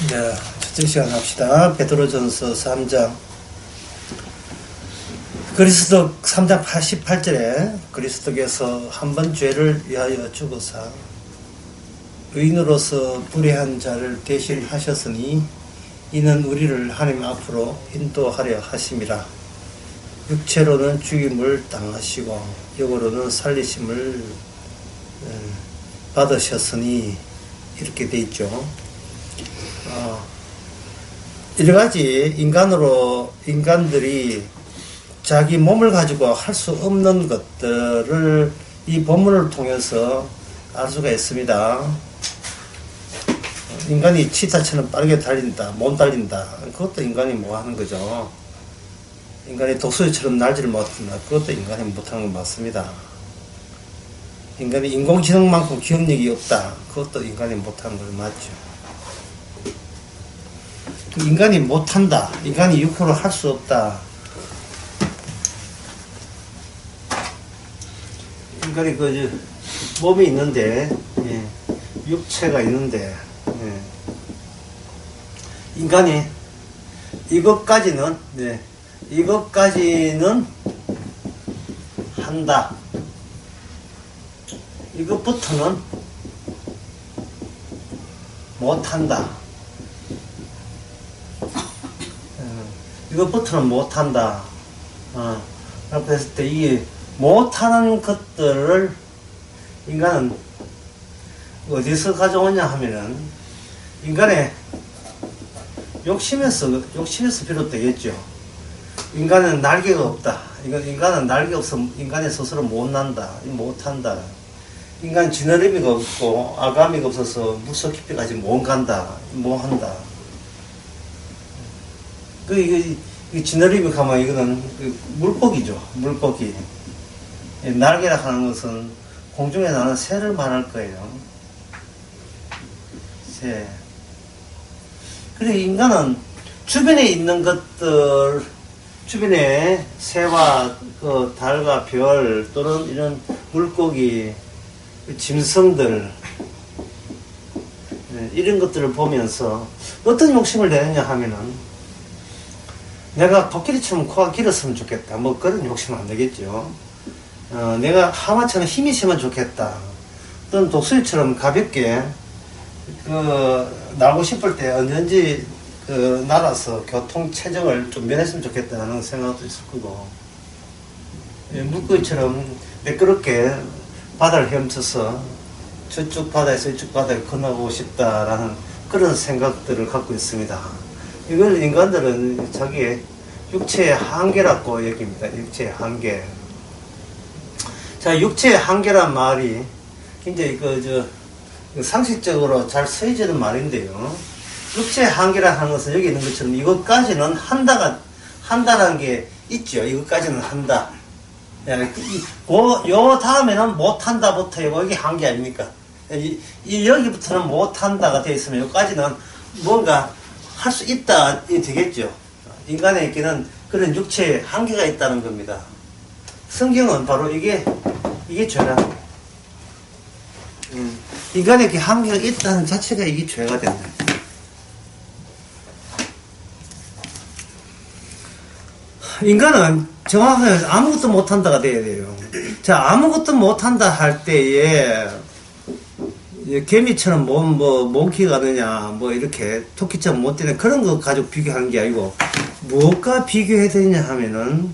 자, 첫째 시간 합시다. 베드로전서 3장. 그리스도 3장 88절에 그리스도께서 한 번 죄를 위하여 죽으사 의인으로서 불의한 자를 대신하셨으니 이는 우리를 하나님 앞으로 인도하려 하심이라. 육체로는 죽임을 당하시고 영으로는 살리심을 받으셨으니 이렇게 돼 있죠. 여러 가지 인간들이 자기 몸을 가지고 할 수 없는 것들을 이 본문을 통해서 알 수가 있습니다. 인간이 치타처럼 빠르게 달린다, 못 달린다. 그것도 인간이 뭐 하는 거죠. 인간이 독수리처럼 날지를 못한다. 그것도 인간이 못하는 건 맞습니다. 인간이 인공지능만큼 기억력이 없다. 그것도 인간이 못하는 건 맞죠. 인간이 못한다. 인간이 6% 할 수 없다. 인간이 몸이 있는데, 육체가 있는데, 인간이 이것까지는 한다. 이것부터는 못한다. 이것부터는 못한다. 그렇게 했을 때, 이 못하는 것들을 인간은 어디서 가져오냐 하면은, 인간의 욕심에서 비롯되겠죠. 인간은 날개가 없다. 인간은 날개 없어 인간이 스스로 못 난다. 못한다. 인간 지느러미가 없고, 아가미가 없어서 물속 깊이까지 못 간다. 못 한다. 이 지느러미 가면 이거는 물고기죠. 물고기. 날개라 하는 것은 공중에 나는 새를 말할 거예요. 새. 그래, 인간은 주변에 있는 것들, 주변에 새와 달과 별 또는 이런 물고기, 짐승들, 이런 것들을 보면서 어떤 욕심을 내느냐 하면은, 내가 코끼리처럼 코가 길었으면 좋겠다. 뭐 그런 욕심은 안 되겠죠. 내가 하마처럼 힘이 있으면 좋겠다. 또는 독수리처럼 가볍게 날고 싶을 때 언제든지 날아서 교통 체증을 좀 면했으면 좋겠다는 생각도 있을 거고, 물고기처럼 매끄럽게 바다를 헤엄쳐서 저쪽 바다에서 이쪽 바다를 건너고 싶다라는 그런 생각들을 갖고 있습니다. 이걸 인간들은 자기의 육체의 한계라고 여깁니다. 육체의 한계. 자, 육체의 한계란 말이 굉장히 상식적으로 잘 쓰여지는 말인데요. 육체의 한계라 하는 것은 여기 있는 것처럼 이것까지는 한다라는 게 있죠. 이것까지는 한다. 요 다음에는 못한다부터 이게 한계 아닙니까? 여기부터는 못한다가 되어 있으면 여기까지는 뭔가 할 수 있다, 이 되겠죠. 인간에게는 그런 육체의 한계가 있다는 겁니다. 성경은 바로 이게 죄라. 인간에게 한계가 있다는 자체가 이게 죄가 된다. 인간은 정확하게 아무것도 못한다가 돼야 돼요. 자, 아무것도 못한다 할 때에 개미처럼 몸 키가 느냐, 이렇게 토끼처럼 못 되냐, 그런 거 가지고 비교하는 게 아니고, 무엇과 비교해야 되냐 하면은,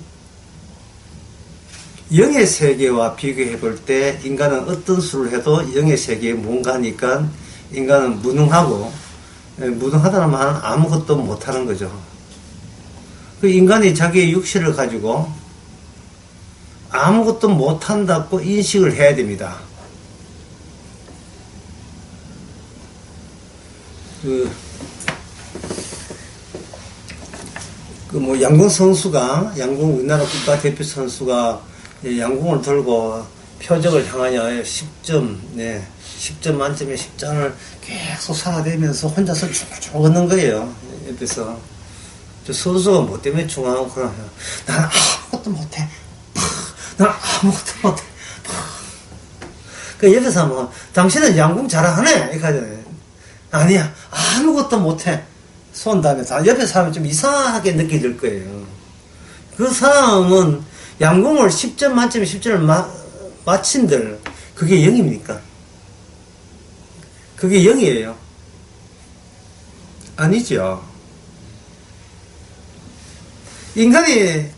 영의 세계와 비교해 볼 때, 인간은 어떤 수를 해도 영의 세계에 뭔가 하니까, 인간은 무능하다는 말은 아무것도 못하는 거죠. 그 인간이 자기의 육체를 가지고, 아무것도 못한다고 인식을 해야 됩니다. 우리나라 국가대표 선수가 양궁을 들고 표적을 향하여 10점 만점에 10점을 계속 쏴대면서 혼자서 쭉 걷는 거예요. 옆에서. 저 선수가 뭐 때문에 중앙하고 그러면, 난 아무것도 못해. 난 아무것도 못해. 그 옆에서 당신은 양궁 잘하네. 이렇게 하잖아요. 아니야. 아무것도 못해. 쏜 다음에 다 옆에 사람이 좀 이상하게 느껴질 거예요. 그 사람은 양궁을 10점 만점에 10점을 맞힌들 그게 0입니까? 그게 0이에요. 아니죠. 인간이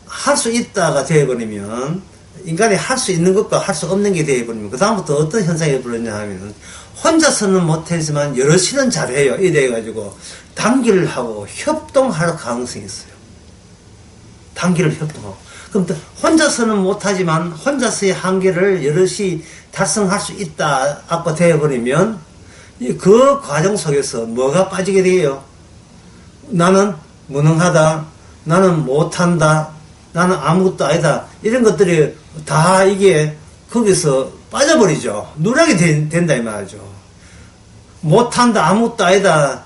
할 수 있다가 되어버리면, 인간이 할 수 있는 것과 할 수 없는 게 되어버리면, 그다음부터 어떤 현상이 벌어지냐 하면, 혼자서는 못하지만 여럿이는 잘해요. 이래가지고, 단기를 하고 협동할 가능성이 있어요. 단기를 협동하고. 그럼 또 혼자서는 못하지만, 혼자서의 한계를 여럿이 달성할 수 있다, 아까 되어버리면, 그 과정 속에서 뭐가 빠지게 돼요? 나는 무능하다, 나는 못한다, 나는 아무것도 아니다, 이런 것들이 다 이게 거기서 빠져버리죠. 누락이 된다 이 말이죠. 못한다, 아무것도 아니다,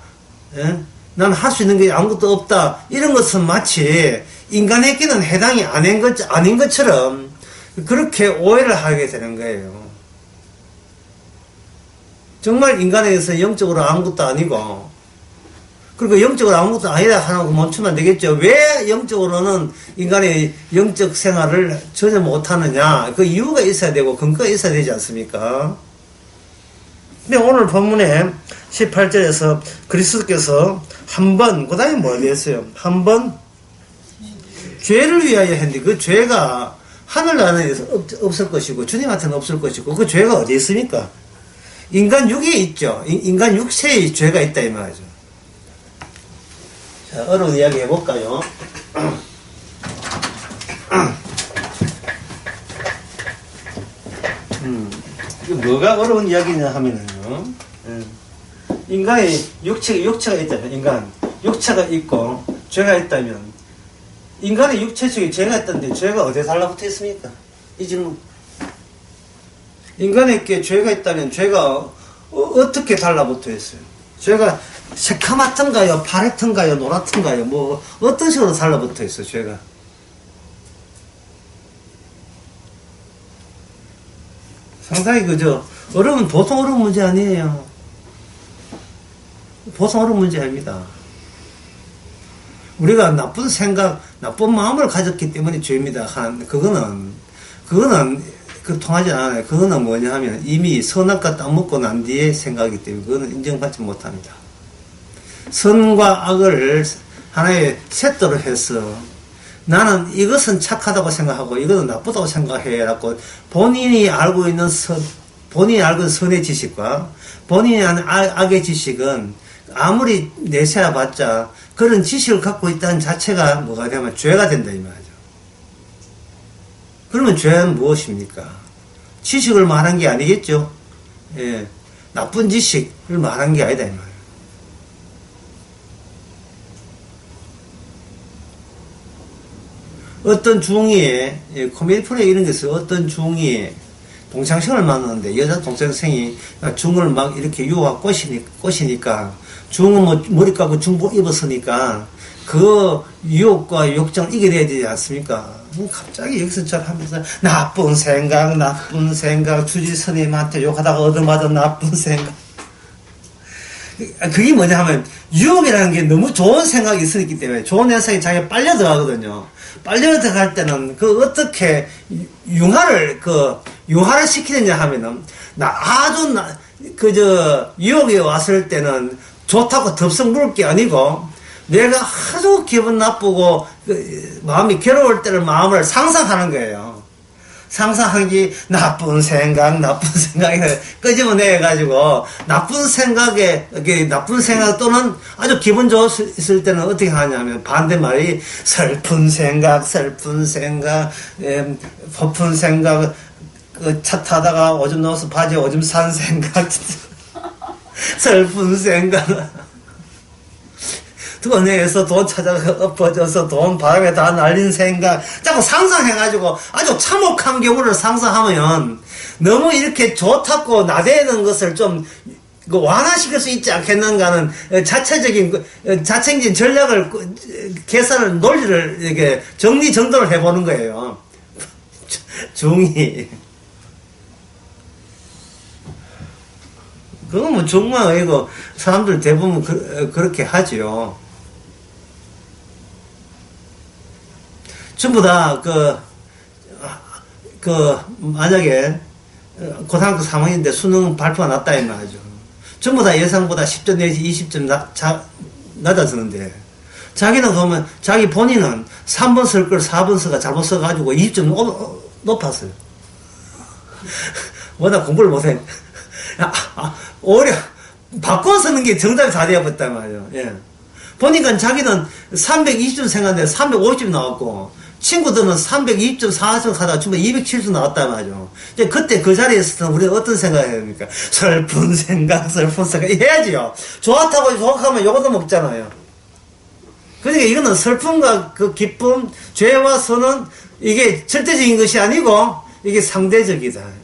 예? 나는 할 수 있는 게 아무것도 없다, 이런 것은 마치 인간에게는 해당이 아닌 것처럼 그렇게 오해를 하게 되는 거예요. 정말 인간에게서 영적으로 아무것도 아니고, 그리고 영적으로 아무것도 아니다 하고 멈추면 되겠죠. 왜 영적으로는 인간의 영적 생활을 전혀 못하느냐? 그 이유가 있어야 되고 근거가 있어야 되지 않습니까? 근데 오늘 본문에 18절에서 그리스도께서 한 번, 그 다음에 뭐 했어요? 한 번 죄를 위하여 했는데 그 죄가 하늘나라에서 없을 것이고 주님한테는 없을 것이고 그 죄가 어디 있습니까? 인간 육에 있죠. 인간 육체에 죄가 있다 이 말이죠. 자, 어려운 이야기 해볼까요? 이게 뭐가 어려운 이야기냐 하면은요, 인간의 육체가 있다면, 인간, 육체가 있고, 죄가 있다면, 인간의 육체 속에 죄가 있다는데, 죄가 어디에 달라붙어 있습니까? 이 질문. 인간에게 죄가 있다면, 죄가 어떻게 달라붙어 있어요? 죄가 새카맣던가요? 파랗던가요? 노랗던가요? 뭐 어떤 식으로 달라붙어 있어 죄가? 상당히 보통 어려운 문제 아니에요. 보통 어려운 문제 아닙니다. 우리가 나쁜 생각, 나쁜 마음을 가졌기 때문에 죄입니다. 그거는 통하지 않아요. 그거는 뭐냐 하면 이미 선악과 따먹고 난 뒤에 생각이기 때문에 그거는 인정받지 못합니다. 선과 악을 하나의 셋도로 해서 나는 이것은 착하다고 생각하고 이것은 나쁘다고 생각해라고 본인이 알고 있는 선의 지식과 본인이 아는 악의 지식은 아무리 내세워봤자 그런 지식을 갖고 있다는 자체가 뭐가 되면 죄가 된다 이 말이죠. 그러면 죄는 무엇입니까? 지식을 말한 게 아니겠죠. 예, 나쁜 지식을 말한 게 아니다 이 말이에요. 어떤 중이에 코미디 프로에 이런 게 있어요. 어떤 중이에 동창생을 만났는데 여자 동창생이 중을 막 이렇게 유혹 꼬시니까 중은 뭐 머리 감고 중복 입었으니까 그 유혹과 욕정을 이겨내야 되지 않습니까? 갑자기 여기서 저 하면서 나쁜 생각 주지 스님한테 욕하다가 얻어맞은 나쁜 생각. 그게 뭐냐 하면 유혹이라는 게 너무 좋은 생각이 있었기 때문에 좋은 생각이 자기가 빨려 들어가거든요. 빨려 들어갈 때는 어떻게 융화를 시키느냐 하면은 유혹이 왔을 때는 좋다고 덥석 물을 게 아니고 내가 아주 기분 나쁘고 마음이 괴로울 때는 마음을 상상하는 거예요. 상상하기 나쁜 생각 끄집어내가지고 나쁜 생각 또는 아주 기분 좋았을 때는 어떻게 하냐면 반대말이 슬픈 생각 허픈 생각 차 타다가 오줌 넣어서 바지에 오줌 산 생각 슬픈 생각 은행에서 돈 찾아가 엎어져서 돈 바람에 다 날린 생각 자꾸 상상해가지고 아주 참혹한 경우를 상상하면 너무 이렇게 좋다고 나대는 것을 좀 완화시킬 수 있지 않겠는가는 자체적인 전략을 계산을 논리를 이렇게 정리정돈을 해보는 거예요. 중이 그건 뭐 정말 아니고 사람들 대부분 그렇게 하지요. 전부 다 만약에 고등학교 3학년인데 수능 발표가 났다 이 말이죠. 전부 다 예상보다 10점 내지 20점 낮아지는데 자기는 그러면 자기 본인은 3번 쓸 걸 4번 써가 잘못 써가지고 20점 높았어요. 워낙 공부를 못해. 오히려 바꿔 쓰는 게 정답이 다 되어버렸단 말이에요. 예. 보니까 자기는 320점 생각했는데 350점 나왔고 친구들은 320점 4점 하다가 전부 270점 나왔단 말이죠. 이제 그때 그 자리에 있었던 우리가 어떤 생각을 해야 됩니까? 슬픈 생각 해야지요. 좋았다고 좋아하면 요것도 먹잖아요. 그러니까 이거는 슬픔과 그 기쁨, 죄와 선은 이게 절대적인 것이 아니고 이게 상대적이다.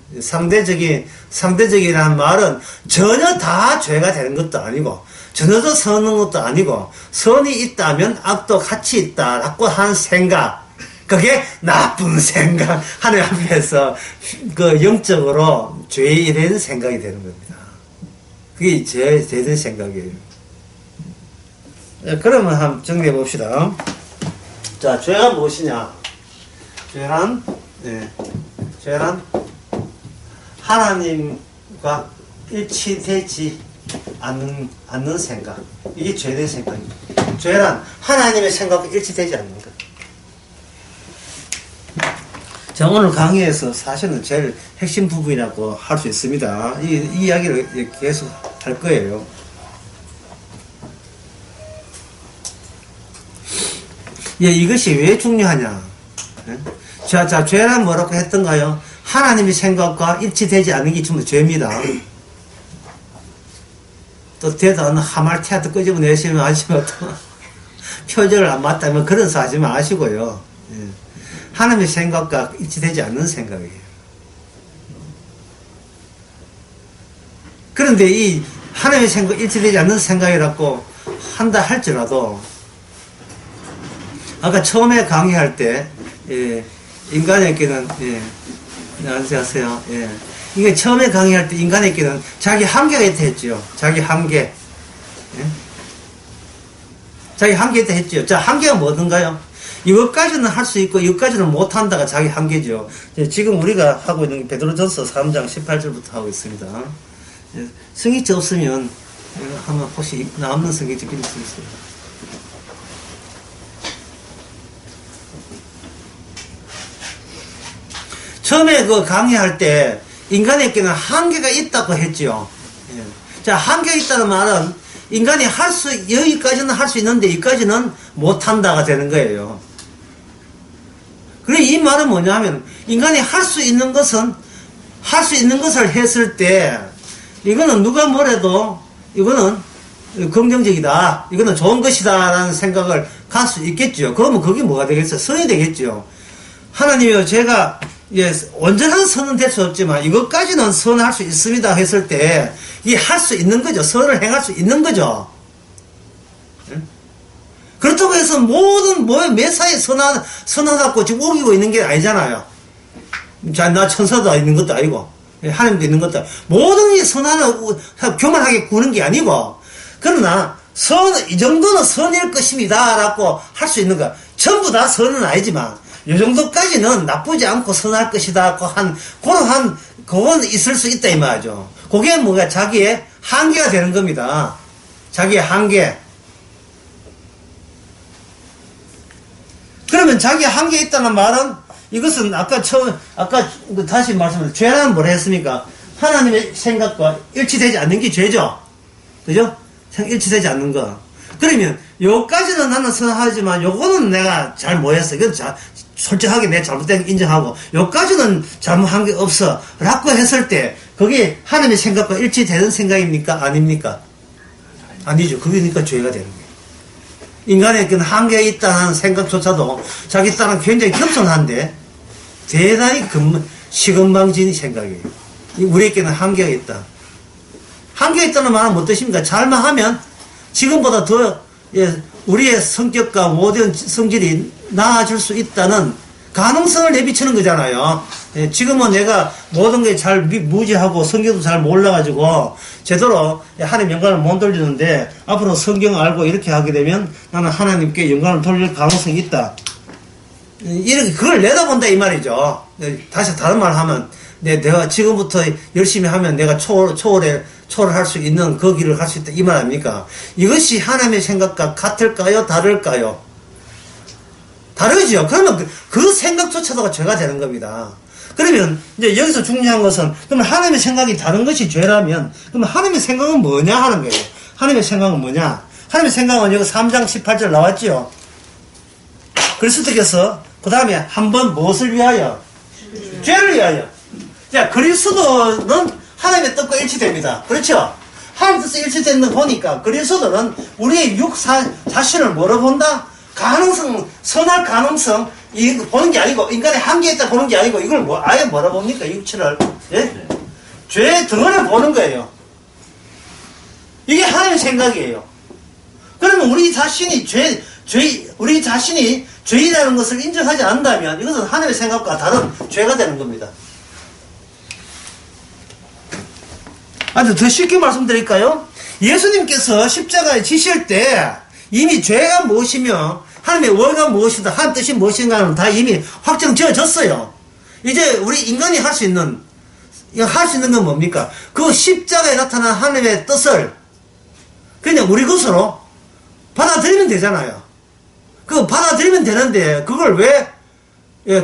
상대적이라는 말은 전혀 다 죄가 되는 것도 아니고 전혀 더 선한 것도 아니고 선이 있다면 악도 같이 있다라고 하는 생각. 그게 나쁜 생각. 하나님 앞에서 그 영적으로 죄에 대한 생각이 되는 겁니다. 그게 죄에 대한 생각이에요. 그러면 한번 정리해 봅시다. 자, 죄가 무엇이냐? 죄란 하나님과 일치되지 않는 생각. 이게 죄의 생각입니다. 죄란 하나님의 생각과 일치되지 않는 것. 자, 오늘 강의에서 사실은 제일 핵심 부분이라고 할 수 있습니다. 이 이야기를 계속 할 거예요. 예, 이것이 왜 중요하냐? 자, 죄란 뭐라고 했던가요? 하나님의 생각과 일치되지 않는 게 전부 죄입니다. 또 되도 않는 하말티아도 끄집어내시면 아시면 또 표절을 안 맞다면 그런 소 하지 마시고요. 예. 하나님의 생각과 일치되지 않는 생각이에요. 그런데 이 하나님의 생각과 일치되지 않는 생각이라고 한다 할지라도 아까 처음에 강의할 때 인간에게는 안녕하세요. 예. 이게 처음에 강의할 때 인간에게는 자기 한계가 있다 했죠. 자기 한계. 예? 자기 한계 있다 했죠. 자, 한계가 뭐든가요? 이것까지는 할 수 있고 이것까지는 못한다가 자기 한계죠. 지금 우리가 하고 있는 게 베드로전서 3장 18절부터 하고 있습니다. 성경책 없으면 한번 혹시 남는 성경책 빌릴 수 있어요. 처음에 그 강의할 때 인간에게는 한계가 있다고 했죠. 자, 한계가 있다는 말은 인간이 여기까지는 할 수 있는데 여기까지는 못한다가 되는 거예요. 그래, 이 말은 뭐냐면 인간이 할 수 있는 것을 했을 때 이거는 누가 뭐래도 이거는 긍정적이다, 이거는 좋은 것이다 라는 생각을 갈 수 있겠죠. 그러면 그게 뭐가 되겠어요? 선이 되겠죠. 하나님이요, 제가 온전한 선은 될 수 없지만 이것까지는 선할 수 있습니다 했을 때 이게 할 수 있는 거죠. 선을 행할 수 있는 거죠. 그렇다고 해서 매사에 선하다고 지금 우기고 있는 게 아니잖아요. 자, 나 천사도 있는 것도 아니고 하나님도 있는 것도 아니고 모든 게 선하다고 교만하게 구는 게 아니고, 그러나 이 정도는 선일 것입니다 라고 할 수 있는 거야. 전부 다 선은 아니지만 이 정도까지는 나쁘지 않고 선할 것이다 그건 있을 수 있다 이 말이죠. 그게 뭐가 자기의 한계가 되는 겁니다. 자기의 한계. 그러면 자기의 한계에 있다는 말은 이것은 아까 다시 말씀드린 죄라는 뭐라 했습니까? 하나님의 생각과 일치되지 않는 게 죄죠. 그죠? 일치되지 않는 거. 그러면 요까지는 나는 선하지만 요거는 내가 잘 못했어. 이건 솔직하게 내 잘못된 거 인정하고 요까지는 잘못한 게 없어 라고 했을 때 그게 하나님의 생각과 일치되는 생각입니까? 아닙니까? 아니죠. 그러니까 죄가 되는 거예요. 인간에게는 한계가 있다는 생각조차도 자기 딸은 굉장히 겸손한데 대단히 시건방진 생각이에요. 우리에게는 한계가 있다. 한계가 있다는 말은 뭐 뜻입니까? 잘만 하면 지금보다 더 우리의 성격과 모든 성질이 나아질 수 있다는 가능성을 내비치는 거잖아요. 예, 지금은 내가 모든 게 잘 무지하고 성경도 잘 몰라가지고 제대로 하나님 영광을 못 돌리는데 앞으로 성경 알고 이렇게 하게 되면 나는 하나님께 영광을 돌릴 가능성이 있다. 이렇게 그걸 내다본다 이 말이죠. 다시 다른 말 하면 내가 지금부터 열심히 하면 내가 초월할 수 있는 그 길을 갈 수 있다 이 말 아닙니까? 이것이 하나님의 생각과 같을까요? 다를까요? 다르죠. 그러면 그 생각조차도 죄가 되는 겁니다. 그러면 이제 여기서 중요한 것은 그러면 하나님의 생각이 다른 것이 죄라면 그러면 하나님의 생각은 뭐냐 하는 거예요. 하나님의 생각은 뭐냐? 하나님의 생각은 여기 3장 18절 나왔죠. 그리스도께서 그 다음에 한번 무엇을 위하여? 죄를 위하여. 자, 그리스도는 하나님의 뜻과 일치됩니다. 그렇죠? 하나님 뜻과 일치되는 거 보니까 그리스도는 우리의 자신을 뭐로 본다? 가능성, 선할 가능성, 이거 보는 게 아니고, 인간의 한계에 있다 보는 게 아니고, 이걸 아예 뭐라 봅니까? 육체를. 예? 네. 죄의 덩어리를 보는 거예요. 이게 하나님의 생각이에요. 그러면 우리 자신이 우리 자신이 죄이라는 것을 인정하지 않는다면, 이것은 하나님의 생각과 다른 죄가 되는 겁니다. 아주 더 쉽게 말씀드릴까요? 예수님께서 십자가에 지실 때, 이미 죄가 무엇이며 하나님의 의가 무엇이다 하나님 뜻이 무엇인가는 다 이미 확정 지어졌어요. 이제 우리 인간이 할 수 있는 건 뭡니까? 그 십자가에 나타난 하나님의 뜻을 그냥 우리 것으로 받아들이면 되잖아요. 그거 받아들이면 되는데 그걸 왜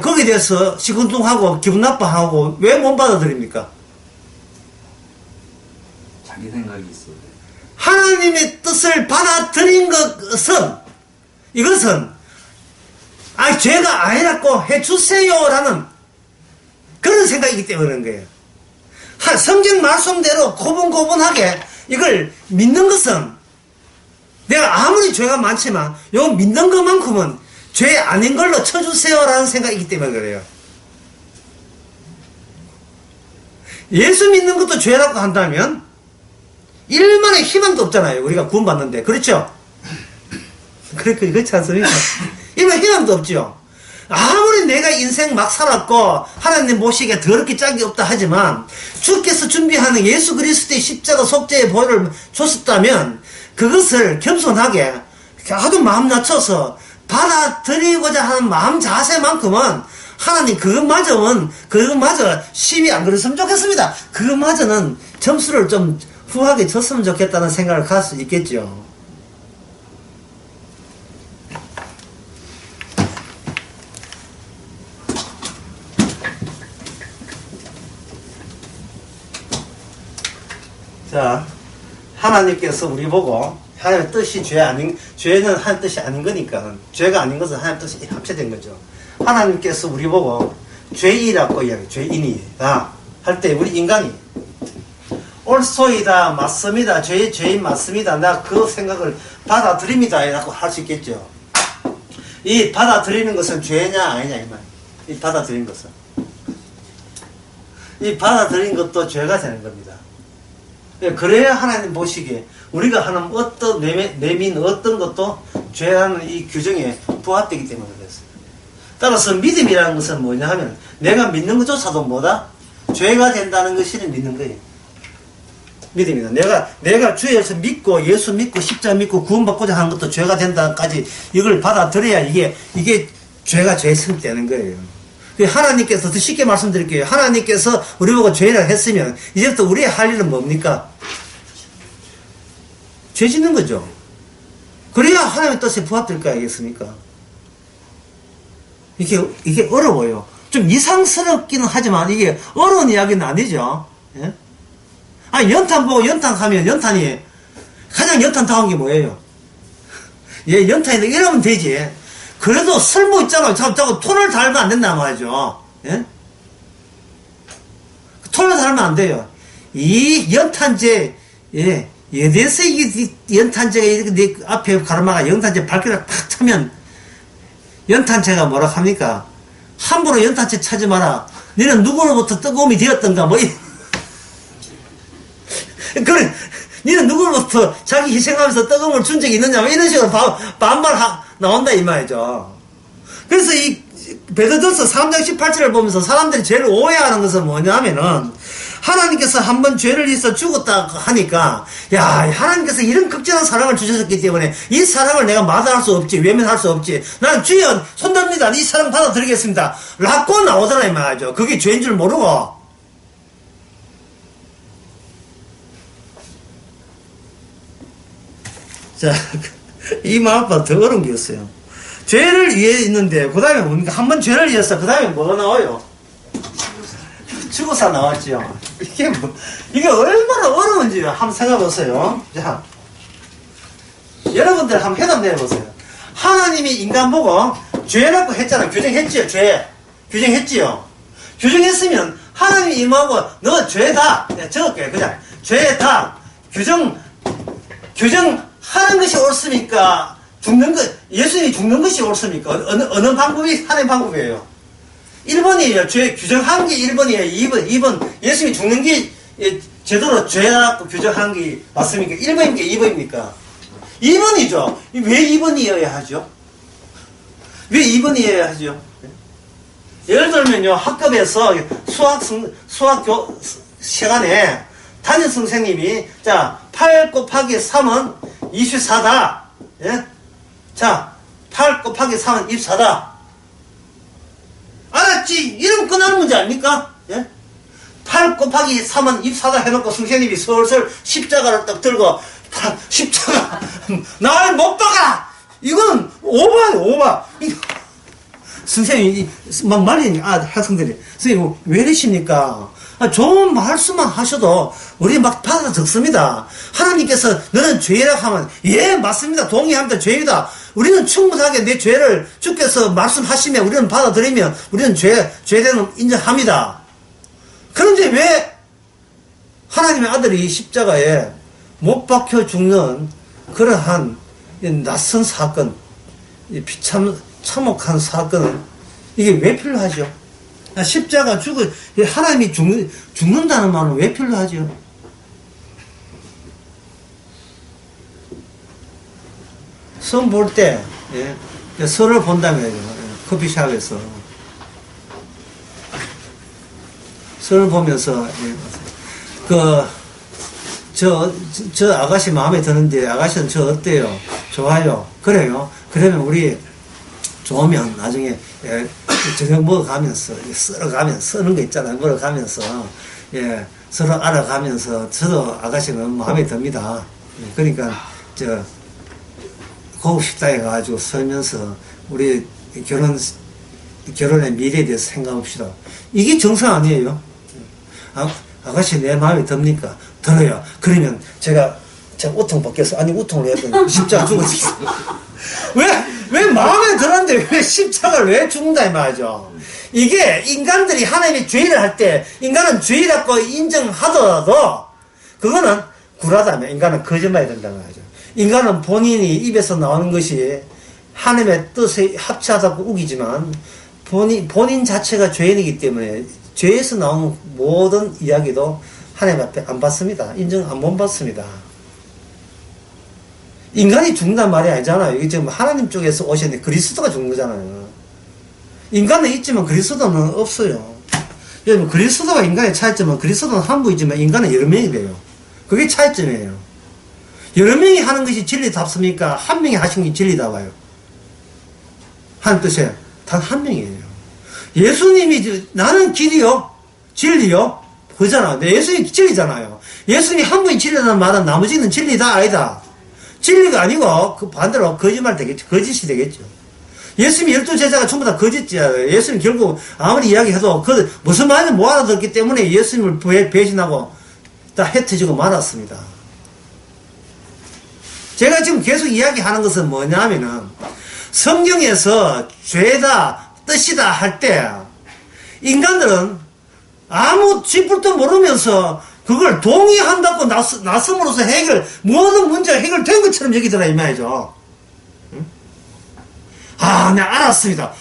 거기에 대해서 시큰둥하고 기분 나빠하고 왜 못 받아들입니까? 자기 생각이 있어요. 하나님의 뜻을 받아들인 이것은 죄가 아니라고 해주세요라는 그런 생각이기 때문에 그런 거예요. 성경 말씀대로 고분고분하게 이걸 믿는 것은 내가 아무리 죄가 많지만 이거 믿는 것만큼은 죄 아닌 걸로 쳐주세요라는 생각이기 때문에 그래요. 예수 믿는 것도 죄라고 한다면 일만의 희망도 없잖아요. 우리가 구원받는데. 그렇죠? 그렇지 않습니까? 일만의 희망도 없죠. 아무리 내가 인생 막 살았고 하나님 모시기에 더럽게 짝이 없다 하지만 주께서 준비하는 예수 그리스도의 십자가 속죄의 보혈을 줬었다면 그것을 겸손하게 아주 마음 낮춰서 받아들이고자 하는 마음 자세만큼은 하나님 그것마저 심히 안 그랬으면 좋겠습니다. 그것마저는 점수를 좀 후하게 줬으면 좋겠다는 생각을 갖을 수 있겠죠. 자, 하나님께서 우리 보고 하나님의 뜻이 죄는 하나님 뜻이 아닌 거니까 죄가 아닌 것은 하나님 뜻이 합체된 거죠. 하나님께서 우리 보고 죄이라고 이야기해요. 죄인이다 할 때 우리 인간이 옳소이다, 맞습니다, 죄인 맞습니다, 나 그 생각을 받아들입니다 라고 할 수 있겠죠. 이 받아들이는 것은 죄냐 아니냐 이 말. 이 받아들이는 것은 이 받아들인 것도 죄가 되는 겁니다. 그래야 하나님 보시기에 우리가 하는 어떤 내민 어떤 것도 죄라는 이 규정에 부합되기 때문에 그랬어요. 따라서 믿음이라는 것은 뭐냐 하면 내가 믿는 것조차도 뭐다? 죄가 된다는 것을 믿는 거예요. 믿음이다. 내가 주에서 믿고 예수 믿고 십자가 믿고 구원받고자 하는 것도 죄가 된다까지 이걸 받아들여야 이게 죄가 죄에 승되는 거예요. 하나님께서 더 쉽게 말씀드릴게요. 하나님께서 우리 보고 죄라 했으면 이제부터 우리의 할 일은 뭡니까? 죄 짓는 거죠. 그래야 하나님의 뜻에 부합될 거 아니겠습니까? 이게 어려워요. 좀 이상스럽기는 하지만 이게 어려운 이야기는 아니죠. 예? 연탄 보고 연탄 하면 연탄이 가장 연탄다운 게 뭐예요? 연탄이 이러면 되지. 그래도 쓸모 있잖아요. 자꾸 톤을 달면 안 된단 말이죠. 예? 톤을 달면 안 돼요. 이 연탄재, 예대에서 이 연탄재가 이렇게 내 앞에 가르마가 연탄재 발길을 팍 차면 연탄재가 뭐라 합니까? 함부로 연탄재 차지 마라. 너는 누구로부터 뜨거움이 되었던가, 그래, 너는 누구로부터 자기 희생하면서 뜨거움을 준 적이 있느냐, 이런 식으로 반말 나온다, 이 말이죠. 그래서 베드로서 3장 18절을 보면서 사람들이 제일 오해하는 것은 뭐냐면은 하나님께서 한번 죄를 있어 죽었다 하니까 야 하나님께서 이런 극진한 사랑을 주셨기 때문에 이 사랑을 내가 마다할 수 없지 외면할 수 없지 나는 주여 손듭니다 이 사랑 받아드리겠습니다 라고 나오잖아요 말이죠. 그게 죄인 줄 모르고 자 이 마음보다 더 어려운 게 있어요. 죄를 위해 있는데 그 다음에 뭡니까? 한번 죄를 위해서 그 다음에 뭐가 나와요? 죽어서 나왔죠. 이게 얼마나 어려운지 한번 생각해보세요. 자, 여러분들 한번 해답 내보세요. 하나님이 인간 보고 죄라고 했잖아요. 규정했지요, 죄. 규정했지요. 규정했으면 하나님이 임하고 너 죄다. 적을게요, 그냥. 죄다. 규정하는 것이 옳습니까? 죽는 것, 예수님이 죽는 것이 옳습니까? 어느 방법이 하나의 방법이에요? 1번이에요. 죄 규정한 게 1번이에요. 2번 예수님이 죽는 게 제대로 죄라고 규정한 게 맞습니까? 1번입니까? 2번입니까? 2번이죠. 왜 2번이어야 하죠? 왜 2번이어야 하죠? 예를 들면요, 학급에서 수학 시간에 담임 선생님이 자 8 곱하기 3은 24다. 예? 자 8 곱하기 3은 24다. 알았지? 이런 끝나는 문제 아닙니까? 예? 8 곱하기 3은 24다 해놓고 선생님이 슬슬 십자가를 딱 들고 십자가 날 못 박아! 이건 오바예요, 오바. 선생님이 막 말이니까 학생들이 선생님 왜 이러십니까? 좋은 말씀만 하셔도 우리 막 받아 적습니다. 하나님께서 너는 죄라 하면 예 맞습니다. 동의합니다. 죄이다. 우리는 충분하게 내 죄를 주께서 말씀하시면 우리는 받아들이면 우리는 죄되는 인정합니다. 그런데 왜 하나님의 아들이 십자가에 못 박혀 죽는 그러한 낯선 사건, 참혹한 사건은 이게 왜 필요하죠? 십자가 하나님이 죽는다는 말은 왜 필요하죠? 선 볼 때, 예, 선을 본다면, 커피숍에서. 선을 보면서, 예, 저 아가씨 마음에 드는데, 아가씨는 저 어때요? 좋아요? 그래요? 그러면 우리 좋으면 나중에, 예, 저녁 먹어가면서, 쓰는 거 있잖아요. 먹어가면서, 예, 서로 알아가면서, 저도 아가씨는 마음에 듭니다. 예, 그러니까, 고급 식당에 가가지고 설면서, 우리 결혼의 미래에 대해서 생각합시다. 이게 정상 아니에요? 아가씨 내 마음에 듭니까? 들어요. 그러면 제가 우통 벗겨서, 아니, 우통을 해야 십자가 죽었지. 왜 마음에 들었는데 왜 십자가를 왜 죽는다 이 말이죠. 이게 인간들이 하나님의 죄를 할 때 인간은 죄라고 인정하더라도 그거는 굴하다면 인간은 거짓말이 된다는 말이죠. 인간은 본인이 입에서 나오는 것이 하나님의 뜻에 합치하다고 우기지만 본인 자체가 죄인이기 때문에 죄에서 나오는 모든 이야기도 하나님 앞에 안 받습니다. 인정 못 받습니다. 인간이 죽는단 말이 아니잖아요. 이게 지금 하나님 쪽에서 오셨는데 그리스도가 죽는 거잖아요. 인간은 있지만 그리스도는 없어요. 여러분, 그리스도와 인간의 차이점은 그리스도는 한 분이지만 인간은 여러 명이 돼요. 그게 차이점이에요. 여러 명이 하는 것이 진리답습니까? 한 명이 하신 게 진리다와요. 하는 뜻이에요. 단 한 명이에요. 예수님이 나는 길이요, 진리요, 그잖아요. 예수님이 진리잖아요. 예수님이 한 분이 진리라는 말은 나머지는 진리다 아니다. 진리가 아니고 그 반대로 거짓말 되겠죠. 거짓이 되겠죠. 예수님 12제자가 전부 다 거짓이야. 예수님 결국 아무리 이야기해도 무슨 말인지 못 알아듣기 때문에 예수님을 배신하고 다 흩어지고 말았습니다. 제가 지금 계속 이야기하는 것은 뭐냐면은 성경에서 죄다 뜻이다 할 때 인간들은 아무 쥐뿔도 모르면서 그걸 동의한다고 나섬으로써 모든 문제가 해결된 것처럼 여기더라, 이 말이죠. 응? 네, 알았습니다.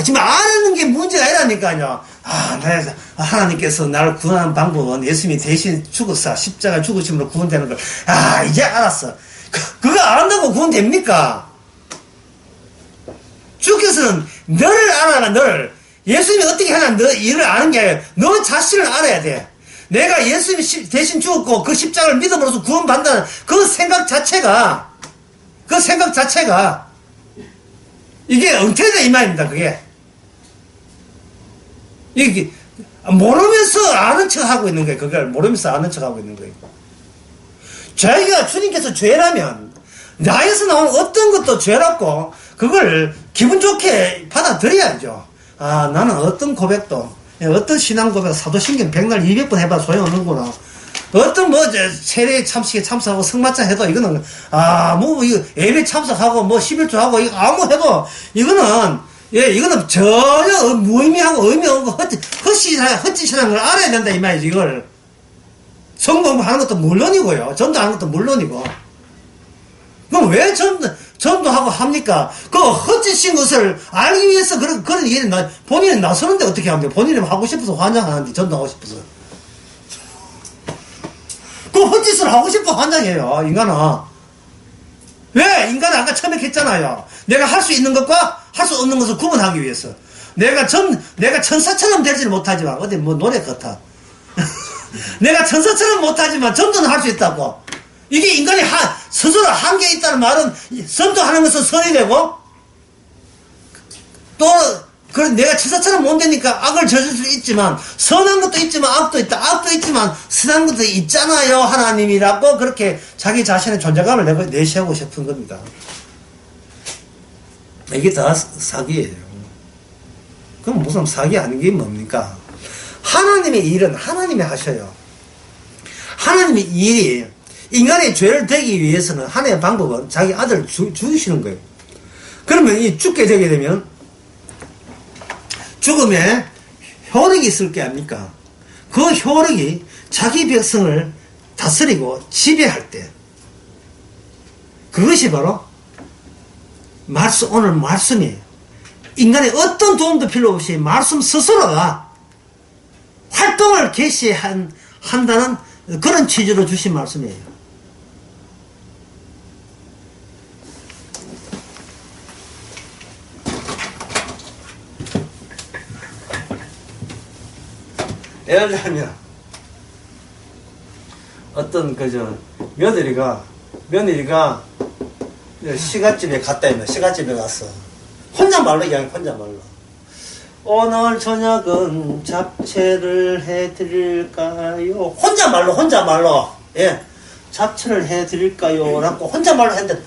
지금 아는 게 문제가 아니라니까요. 하나님께서 나를 구원하는 방법은 예수님이 대신 죽었어. 십자가 죽으심으로 구원되는 걸. 이제 알았어. 그거 안다고 구원됩니까? 주께서는 너를 알아라, 너를. 예수님이 어떻게 하나 너 일을 아는 게 아니라 너 자신을 알아야 돼. 내가 예수님이 대신 죽었고 그 십자가를 믿음으로써 구원받는다는 그 생각 자체가 이게 엉터리다 이 말입니다. 그게 이게 모르면서 아는 척하고 있는 거예요. 그걸 모르면서 아는 척하고 있는 거예요. 자기가 주님께서 죄라면 나에서 나오는 어떤 것도 죄라고 그걸 기분 좋게 받아들여야죠. 아, 나는 어떤 고백도, 어떤 신앙 고백, 사도신경 100날 200번 해봐 소용없는구나. 어떤 세례 참식에 참석하고 성맞자 해도 이거는, 이거 예배 참석하고 11조 하고 이거 아무 해도 이거는, 이거는 전혀 무의미하고 의미 없고 헛짓이라는 걸 알아야 된다 이 말이지, 이걸. 성공 하는 것도 물론이고요. 전도하는 것도 물론이고. 그럼 왜 전도하고 합니까? 그 헛짓인 것을 알기 위해서 그런 일이 본인은 나서는데 어떻게 합니까? 본인은 하고 싶어서 환장하는데 전도하고 싶어서. 그 헛짓을 하고 싶어 환장해요, 인간은. 왜? 인간은 아까 처음에 했잖아요. 내가 할 수 있는 것과 할 수 없는 것을 구분하기 위해서. 내가 천사처럼 되지는 못하지만, 어디 노래 같아. 내가 천사처럼 못하지만 전도는 할 수 있다고. 이게 인간이 스스로 한계에 있다는 말은 전도하는 것은 선이 되고 또 내가 천사처럼 못 되니까 악을 저질 수 있지만 선한 것도 있지만 악도 있다. 악도 있지만 선한 것도 있잖아요. 하나님이라고 그렇게 자기 자신의 존재감을 내세우고 싶은 겁니다. 이게 다 사기예요. 그럼 무슨 사기 아닌 게 뭡니까? 하나님의 일은 하나님이 하셔요. 하나님의 일이 인간의 죄를 되기 위해서는 하나의 방법은 자기 아들을 죽이시는 거예요. 그러면 이 죽게 되게 되면 죽음에 효력이 있을 게 아닙니까? 그 효력이 자기 백성을 다스리고 지배할 때 그것이 바로 오늘 말씀이에요. 인간의 어떤 도움도 필요 없이 말씀 스스로가 활동을 개시한다는 그런 취지로 주신 말씀이에요. 예를 들면 어떤 며느리가 시갓집에 갔다 시갓집에 갔어. 혼잣말로 그냥 혼잣말로 오늘 저녁은 잡채를 해드릴까요? 혼잣말로 예 잡채를 해드릴까요? 라고 혼잣말로 했는데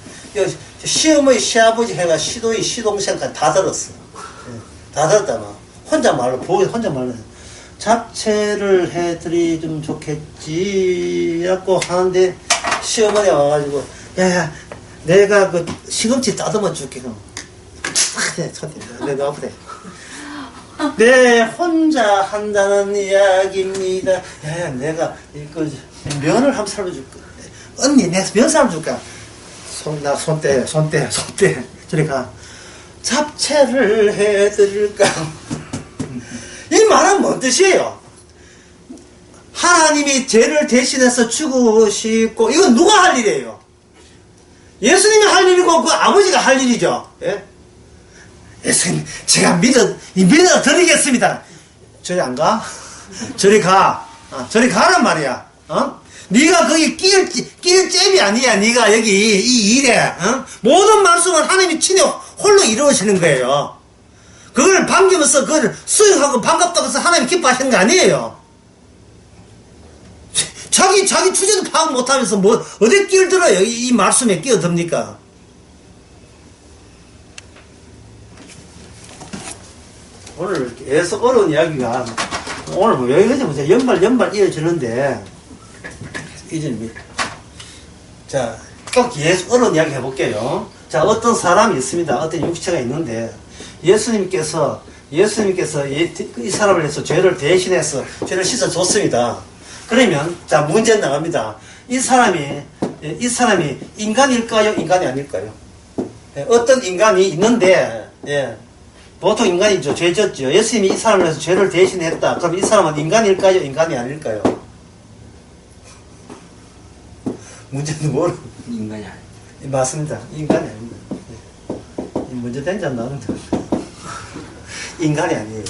시어머니 시아버지 해가 시동생까지 다 들었어. 예, 다 들었다 막 혼잣말로 잡채를 해드리면 좋겠지 라고 하는데 시어머니가 와가지고 야야 내가 그 시금치 따듬어 줄게 그럼 내가 아프대 네 혼자 한다는 이야기입니다. 야야 내가 이거 면을 한번 삶아줄까 언니 내가 면 삶아줄까 손대 저리 가 잡채를 해드릴까 이 말은 뭔 뜻이에요? 하나님이 죄를 대신해서 죽으시고 이건 누가 할 일이에요? 예수님이 할 일이고 그 아버지가 할 일이죠. 예? 예수님 제가 믿어 드리겠습니다. 저리 안 가? 저리 가. 저리 가란 말이야. 네가 거기 끼일 잽이 아니야. 네가 여기 이 일에 모든 말씀은 하나님이 친히 홀로 이루어지는 거예요. 그걸 반기면서 그걸 수용하고 반갑다고 해서 하나님 기뻐하시는 거 아니에요. 자기 주제도 파악 못하면서 어디 끼어들어요? 이 말씀에 끼어듭니까? 오늘 계속 어려운 이야기가 오늘 여기까지 보세요. 연말 이어지는데 자, 또 계속 어려운 이야기 해볼게요. 자, 어떤 사람이 있습니다. 어떤 육체가 있는데 예수님께서 이 사람을 위해서 죄를 대신해서 죄를 씻어줬습니다. 그러면 자 문제 나갑니다. 이 사람이 인간일까요? 인간이 아닐까요? 어떤 인간이 있는데 보통 인간이죠. 죄 졌죠. 예수님이 이 사람을 위해서 죄를 대신했다. 그럼 이 사람은 인간일까요? 인간이 아닐까요? 문제는 뭐로? 인간이 아니에요. 맞습니다. 인간이 아닙니다. 먼저 된지 안 나는데. 인간이 아니에요.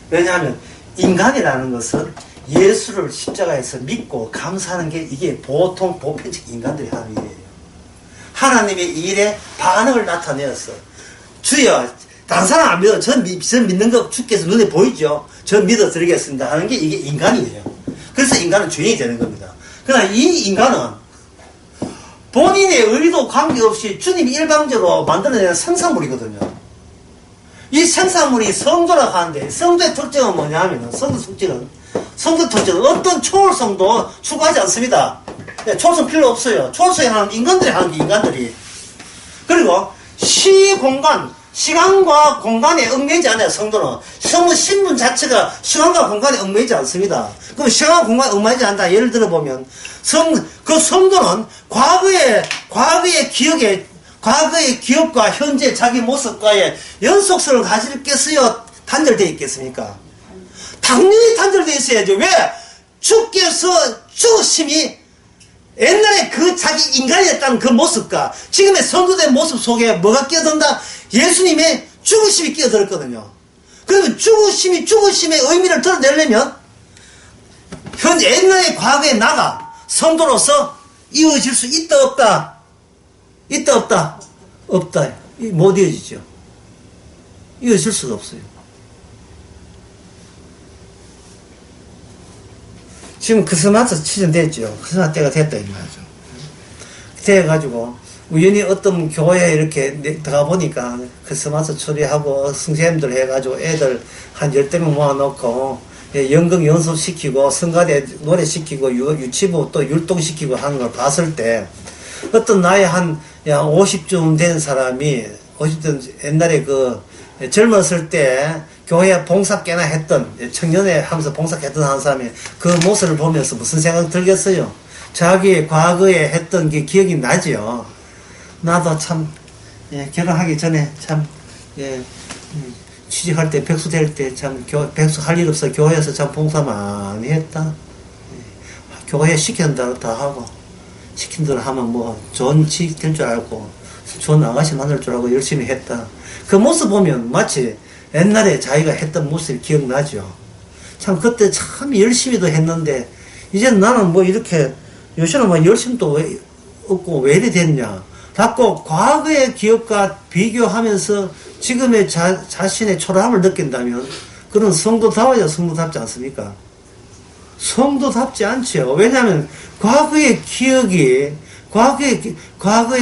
왜냐하면 인간이라는 것은 예수를 십자가에서 믿고 감사하는 게 이게 보통 보편적 인간들이 하는 일이에요. 하나님의 일에 반응을 나타내었어. 주여, 다른 사람 안 믿어. 저 믿는 거 주께서 눈에 보이죠? 저 믿어드리겠습니다 하는 게 이게 인간이에요. 그래서 인간은 죄인이 되는 겁니다. 그러나 이 인간은 본인의 의도 관계없이 주님이 일방적으로 만들어내는 생산물이거든요. 이 생산물이 성도라고 하는데, 성도의 특징은 뭐냐면, 성도 특징은 어떤 초월성도 추구하지 않습니다. 초월성 필요 없어요. 초월성이 하는 인간들이 하는 게 인간들이. 그리고 시간과 공간에 얽매이지 않아요, 성도는. 성도 신분 자체가 시간과 공간에 얽매이지 않습니다. 그럼 시간과 공간에 얽매이지 않다. 예를 들어보면, 그 성도는 과거의 기억과 현재 자기 모습과의 연속성을 가지겠어요? 단절되어 있겠습니까? 당연히 단절되어 있어야죠. 왜? 주께서 죽으심이 옛날에 그 자기 인간이었다는 그 모습과 지금의 성도된 모습 속에 뭐가 끼어든다? 예수님의 죽으심이 끼어들었거든요. 그러면 죽으심의 의미를 드러내려면 현재 옛날의 과거의 나가 성도로서 이어질 수 있다 없다? 있다 없다? 없다. 못 이어지죠. 이어질 수가 없어요. 지금 크리스마스 시즌됐죠. 크리스마스 때가 됐다 이 말이죠. 그래가지고 우연히 어떤 교회에 이렇게 들어가 보니까 크리스마스 초대하고 선생님들 해가지고 애들 한 10대명 모아놓고 연극 연습시키고 성가대 노래시키고 유치부 또 율동시키고 하는 걸 봤을 때 어떤 나이 한 50쯤 된 사람이 50쯤 옛날에 그 젊었을 때 교회 봉사 꽤나 했던 청년회 하면서 봉사했던 한 사람이 그 모습을 보면서 무슨 생각 들겠어요? 자기 과거에 했던 게 기억이 나죠. 나도 참 결혼하기 전에 참 취직할 때 백수 될 때 참 백수 할 일 없어 교회에서 참 봉사 많이 했다. 교회 시키는 대로 다 하고 시킨 대로 하면 뭐 좋은 취직 될 줄 알고 좋은 아가씨 만날 줄 알고 열심히 했다. 그 모습 보면 마치 옛날에 자기가 했던 모습이 기억나죠. 참 그때 참 열심히도 했는데 이제 나는 뭐 이렇게 요새는 뭐 열심도 없고 왜 이래 됐냐. 자꾸 과거의 기억과 비교하면서 지금의 자신의 초라함을 느낀다면 그런 성도다워야 성도답지 않습니까? 성도답지 않죠. 왜냐하면 과거의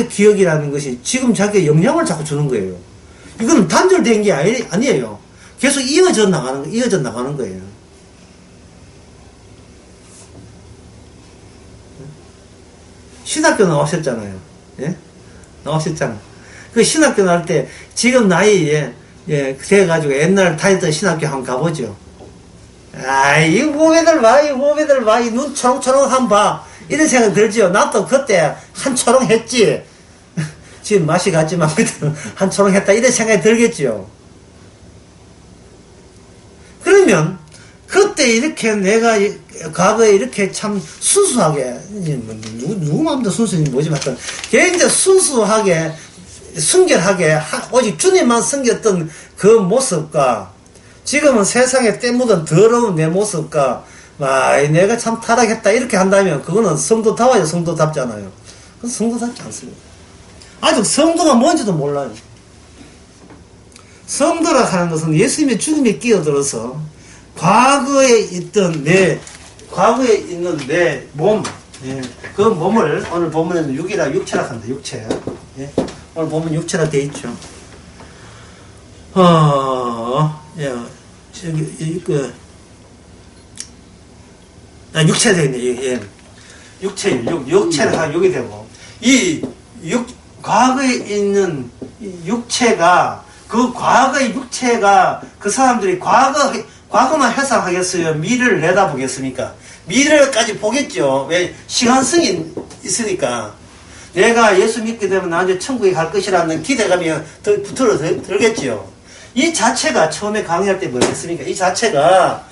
기억이라는 것이 지금 자기의 영향을 자꾸 주는 거예요. 이건 단절된 게 아니에요. 계속 이어져 나가는 거예요. 신학교 나오셨잖아요. 예? 나오셨잖아. 그 신학교 나올 때 지금 나이에 그래가지고 옛날 다녔던 신학교 한번 가보죠. 이 후배들 봐. 이 눈 초롱초롱 한번 봐. 이런 생각 들죠. 나도 그때 한 초롱 했지. 지금 맛이 갔지만 한 초롱 했다. 이런 생각이 들겠죠. 그러면 그때 이렇게 내가 과거에 이렇게 참 순수하게 누구 마음도 순수인지 모르지만 굉장히 순수하게 순결하게 오직 주님만 섬겼던 그 모습과 지금은 세상에 때 묻은 더러운 내 모습과 내가 참 타락했다 이렇게 한다면 그거는 성도다워야 성도답잖아요. 그건 성도답지 않습니다. 아직 성도가 뭔지도 몰라요. 성도라 하는 것은 예수님의 죽음에 끼어들어서 과거에 있는 내 몸, 그 몸을 오늘 보면은 육체라 한다. 육체. 오늘 보면 육체라 돼 있죠. 육체 되네. 육체가 여기 되고 과거에 있는 육체가 그 과거의 육체가 그 사람들이 과거만 해석하겠어요? 미래를 내다보겠습니까? 미래까지 보겠죠. 왜? 시간성이 있으니까. 내가 예수 믿게 되면 나중에 천국에 갈 것이라는 기대감이 들겠죠. 이 자체가 처음에 강의할 때 뭐였습니까? 이 자체가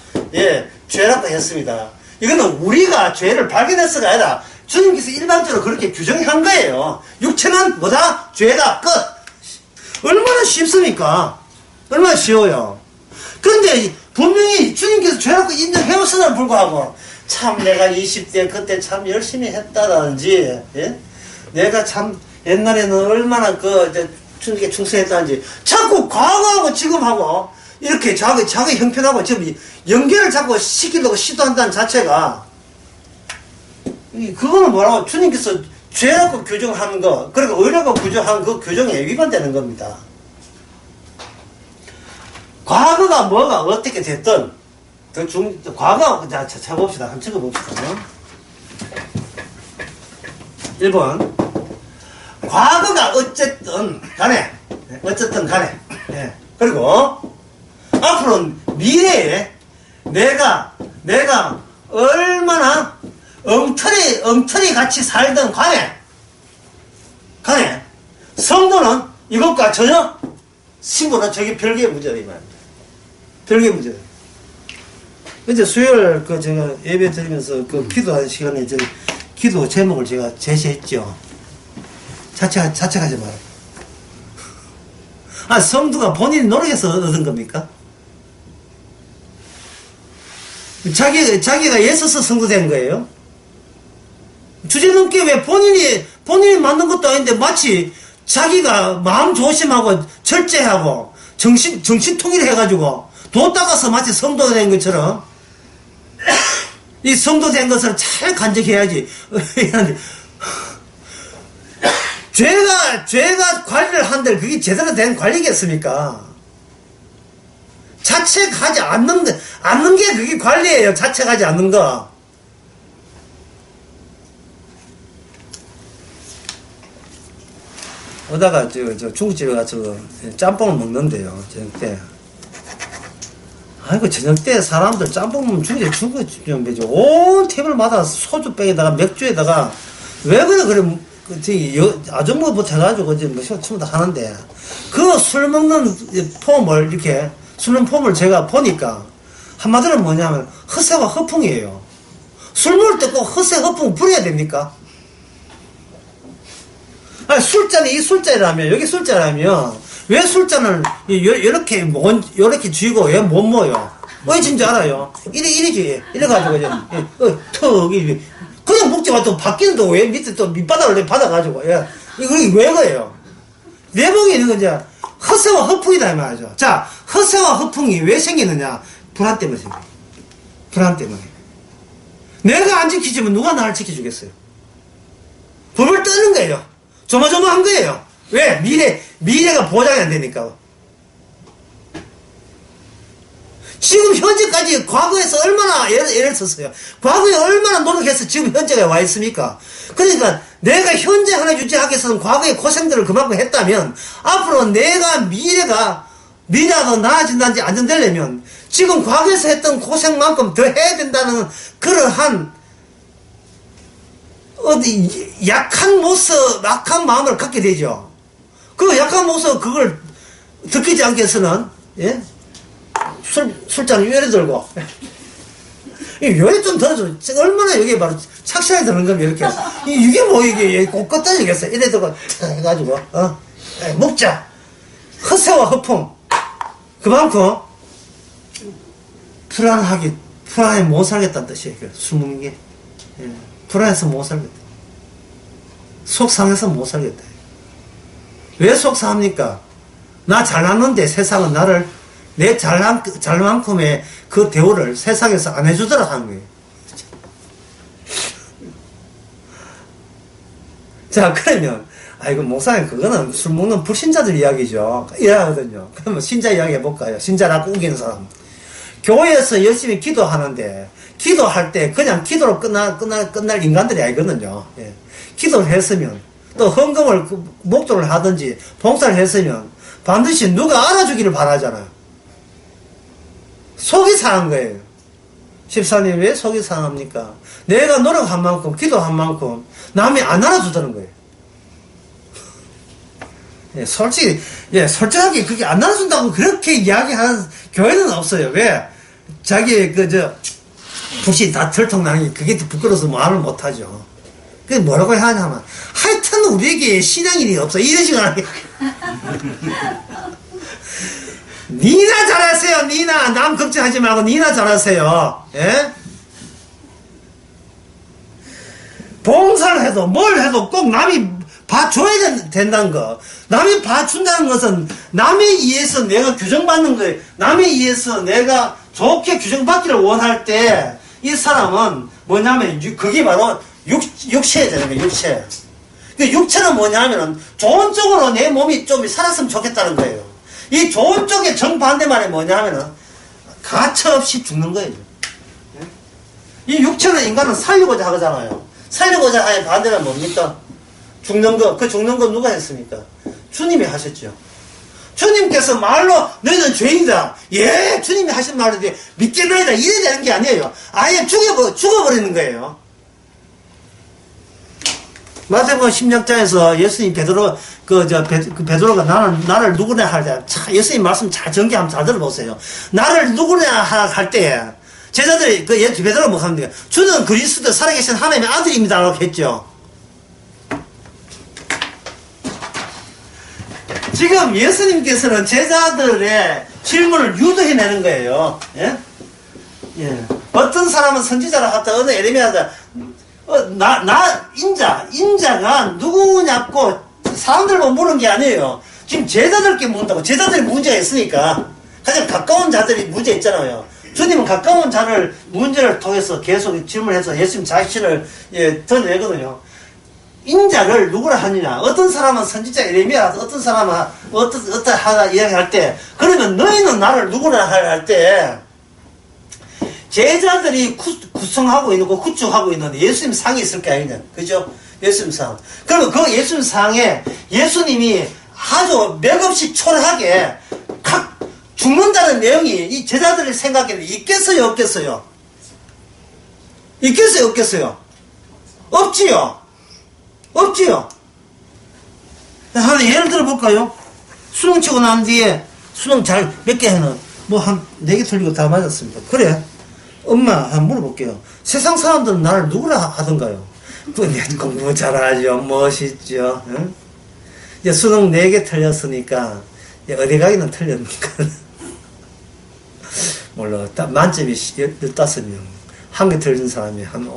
죄라고 했습니다. 이거는 우리가 죄를 발견해서가 아니라 주님께서 일반적으로 그렇게 규정한 거예요. 육체는 뭐다? 죄다. 끝. 얼마나 쉽습니까? 얼마나 쉬워요. 그런데 분명히 주님께서 죄라고 인정해오시나 불구하고 참 내가 20대 그때 참 열심히 했다든지, 예? 내가 참 옛날에는 얼마나 주님께 충성했다든지 자꾸 과거하고 지금하고 이렇게 자기 형편하고 지금 연결을 자꾸 시키려고 시도한다는 자체가, 그거는 뭐라고 주님께서 죄라고 규정하는 거, 그리고 의라고 규정한 그 규정에 위반되는 겁니다. 과거가 뭐가 어떻게 됐든, 과거, 자, 찾아봅시다. 한번 적어봅시다. 1번. 과거가 어쨌든 간에, 예. 그리고, 앞으로는 미래에 내가 얼마나 엉터리 같이 살던 간에, 성도는 이것과 전혀 신고는 저게 별개의 문제다, 이 말입니다. 별개의 문제다. 이제 수요일 제가 예배 드리면서 기도하는 시간에 기도 제목을 제가 제시했죠. 자책하지 마라. 성도가 본인이 노력해서 얻은 겁니까? 자기가 애써서 성도 된 거예요? 주제넘게 왜 본인이 만든 것도 아닌데 마치 자기가 마음 조심하고 절제하고 정신 통일해가지고 도 닦아서 마치 성도가 된 것처럼 이 성도 된 것을 잘 간직해야지. 죄가 관리를 한들 그게 제대로 된 관리겠습니까? 자책하지 않는 게 그게 관리예요. 자책하지 않는 거. 오다가 중국집에 가서 짬뽕을 먹는데요. 저녁 때. 아이고, 저녁 때 사람들 짬뽕 먹으면 중국집 온 테이블마다 소주병에다가 맥주에다가 왜 그래 아줌마부터 해가지고 전부 다 하는데 그 술 먹는 폼을 이렇게 술 먹는 폼을 제가 보니까 한마디로 뭐냐면 허세와 허풍이에요. 술 먹을 때 꼭 허세 허풍 부려야 됩니까? 술잔이 이 술자라면, 여기 술자라면, 왜 술잔을 요렇게 쥐고 왜 못 모여? 왜 진지 알아요? 이리지. 이래가지고, 그냥 먹지 마. 또 바뀌는데 왜 밑에 또 밑바닥을 받아가지고, 이게 왜 그래요? 내복에 있는 건 이제 허세와 허풍이다, 이 말이죠. 자, 허세와 허풍이 왜 생기느냐? 불안 때문에 생겨요. 불안 때문에. 내가 안 지키지면 누가 나를 지켜주겠어요? 법을 떠는 거예요. 조마조마한 거예요. 왜? 미래가 보장이 안 되니까. 지금 현재까지 과거에서 얼마나 애를 썼어요. 과거에 얼마나 노력해서 지금 현재가 와 있습니까? 그러니까 내가 현재 하나 유지하기 위해서는 과거의 고생들을 그만큼 했다면 앞으로 내가 미래가 더 나아진다든지 안전되려면 지금 과거에서 했던 고생만큼 더 해야 된다는 그러한 약한 마음을 갖게 되죠. 그 약한 모습, 그걸 듣기지 않게 해서는, 예? 술잔 요래 들고. 요래 좀 들어줘. 얼마나 여기 바로 착실하게 드는 거면 이렇게. 이게 뭐, 이게 꼭 끄떡이겠어. 이래 들고, 해가지고, 먹자. 허세와 허풍. 그만큼, 불안해 못 살겠다는 뜻이에요. 술 먹는 게. 예. 불안해서 못 살겠다. 속상해서 못 살겠다. 왜 속상합니까? 나 잘났는데 세상은 나를 내 잘만큼의 그 대우를 세상에서 안 해주더라 하는 거예요. 자, 그러면 이거 목사님 그거는 술 먹는 불신자들 이야기죠. 이야기거든요. 그러면 신자 이야기 해볼까요? 신자라고 우기는 사람. 교회에서 열심히 기도하는데 기도할 때 그냥 기도로 끝날 인간들이 아니거든요. 예. 기도를 했으면 또 헌금을 목도를 하든지 봉사를 했으면 반드시 누가 알아주기를 바라잖아요. 속이 상한 거예요. 집사님 왜 속이 상합니까? 내가 노력한 만큼 기도한 만큼 남이 안 알아주더는 거예요. 예, 솔직하게 그게 안 알아준다고 그렇게 이야기하는 교회는 없어요. 왜? 자기 붓이 다 들통나니 그게 부끄러워서 말을 못하죠. 그게 뭐라고 해야 하냐면 하여튼 우리에게 신앙인이 없어. 이런 식으로 하는 니나 잘하세요. 니나 남 걱정하지 말고 니나 잘하세요. 예? 봉사를 해도 뭘 해도 꼭 남이 봐줘야 된다는 거. 남이 봐준다는 것은 남에 의해서 내가 규정받는 거예요. 남에 의해서 내가 좋게 규정받기를 원할 때 이 사람은 뭐냐면 그게 바로 육체에 되는 거예요. 육체. 그 육체는 뭐냐면은 좋은 쪽으로 내 몸이 좀 살았으면 좋겠다는 거예요. 이 좋은 쪽의 정반대 말이 뭐냐면은 가차없이 죽는 거예요. 이 육체는 인간은 살리고자 하잖아요. 살리고자 하는 반대는 뭡니까? 죽는 거. 그 죽는 거 누가 했습니까? 주님이 하셨죠. 주님께서 말로 너희는 죄인이다. 예, 주님이 하신 말인데 믿겠나이다. 이래 되는 게 아니에요. 아예 죽어버리는 거예요. 마태복음 16장에서 예수님 베드로가 나를 누구냐 할 때, 참, 예수님 말씀 잘 전개하면 잘 들어보세요. 나를 누구냐 할 때, 제자들이, 베드로가 뭐 합니까? 주는 그리스도 살아계신 하나님의 아들입니다. 라고 했죠. 지금 예수님께서는 제자들의 질문을 유도해내는 거예요. 예? 예. 어떤 사람은 선지자라 하다, 어느 에레미야다, 인자가 누구냐고 사람들만 물은 게 아니에요. 지금 제자들께 묻는다고. 제자들이 문제가 있으니까. 가장 가까운 자들이 문제 있잖아요. 주님은 가까운 자를 문제를 통해서 계속 질문해서 예수님 자신을 드러내거든요. 인자를 누구라 하느냐. 어떤 사람은 선지자 에레미야, 어떤 사람은 어떠하다 이야기할 때, 그러면 너희는 나를 누구라 할 때, 제자들이 구성하고 있는 거, 구축하고 있는 예수님 상이 있을 게 아니냐. 그죠? 예수님 상. 그러면 그 예수님 상에 예수님이 아주 맥없이 초라하게 죽는다는 내용이 이 제자들의 생각에는 있겠어요, 없겠어요? 있겠어요, 없겠어요? 없지요? 없지요? 하나 예를 들어 볼까요? 수능 치고 난 뒤에 수능 잘 몇 개 해는 뭐 한 4개 틀리고 다 맞았습니다. 그래? 엄마 한번 물어볼게요. 세상 사람들은 나를 누구라 하던가요? 공부 잘하죠. 멋있죠. 응? 이제 수능 4개 틀렸으니까 어디 가기는 틀렸니까 몰라. 만점이 15명. 한 개 틀린 사람이 한